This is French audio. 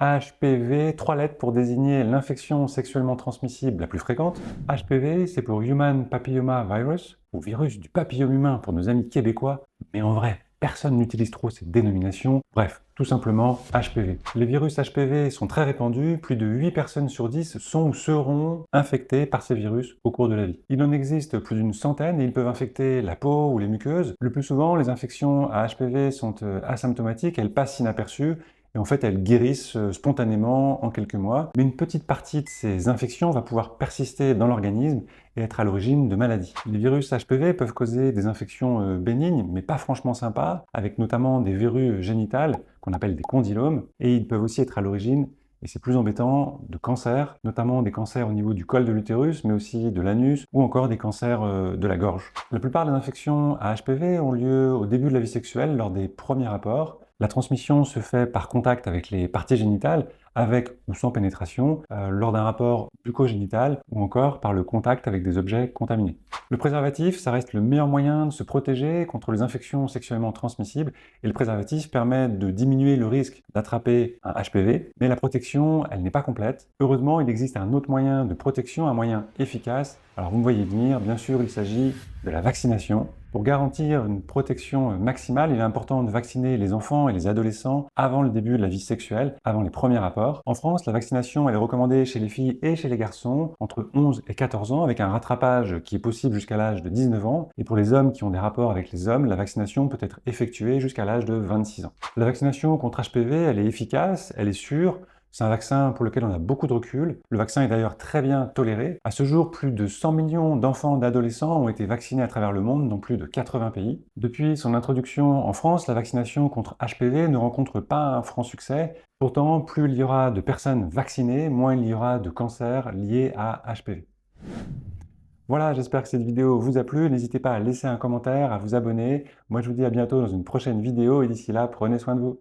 HPV, 3 lettres pour désigner l'infection sexuellement transmissible la plus fréquente. HPV, c'est pour Human Papilloma Virus, ou virus du papillome humain pour nos amis québécois, mais en vrai, personne n'utilise trop cette dénomination. Bref, tout simplement HPV. Les virus HPV sont très répandus, plus de 8 personnes sur 10 sont ou seront infectées par ces virus au cours de la vie. Il en existe plus d'une centaine et ils peuvent infecter la peau ou les muqueuses. Le plus souvent, les infections à HPV sont asymptomatiques, elles passent inaperçues et en fait elles guérissent spontanément en quelques mois. Mais une petite partie de ces infections va pouvoir persister dans l'organisme et être à l'origine de maladies. Les virus HPV peuvent causer des infections bénignes, mais pas franchement sympas, avec notamment des verrues génitales, qu'on appelle des condylomes, et ils peuvent aussi être à l'origine, et c'est plus embêtant, de cancers, notamment des cancers au niveau du col de l'utérus, mais aussi de l'anus, ou encore des cancers de la gorge. La plupart des infections à HPV ont lieu au début de la vie sexuelle, lors des premiers rapports. La transmission se fait par contact avec les parties génitales, avec ou sans pénétration, lors d'un rapport bucco-génital ou encore par le contact avec des objets contaminés. Le préservatif, ça reste le meilleur moyen de se protéger contre les infections sexuellement transmissibles et le préservatif permet de diminuer le risque d'attraper un HPV, mais la protection, elle n'est pas complète. Heureusement, il existe un autre moyen de protection, un moyen efficace. Alors vous me voyez venir, bien sûr, il s'agit de la vaccination. Pour garantir une protection maximale, il est important de vacciner les enfants et les adolescents avant le début de la vie sexuelle, avant les premiers rapports. En France, la vaccination elle est recommandée chez les filles et chez les garçons entre 11 et 14 ans, avec un rattrapage qui est possible jusqu'à l'âge de 19 ans. Et pour les hommes qui ont des rapports avec les hommes, la vaccination peut être effectuée jusqu'à l'âge de 26 ans. La vaccination contre HPV, elle est efficace, elle est sûre. C'est un vaccin pour lequel on a beaucoup de recul. Le vaccin est d'ailleurs très bien toléré. À ce jour, plus de 100 millions d'enfants et d'adolescents ont été vaccinés à travers le monde dans plus de 80 pays. Depuis son introduction en France, la vaccination contre HPV ne rencontre pas un franc succès. Pourtant, plus il y aura de personnes vaccinées, moins il y aura de cancers liés à HPV. Voilà, j'espère que cette vidéo vous a plu. N'hésitez pas à laisser un commentaire, à vous abonner. Moi, je vous dis à bientôt dans une prochaine vidéo et d'ici là, prenez soin de vous.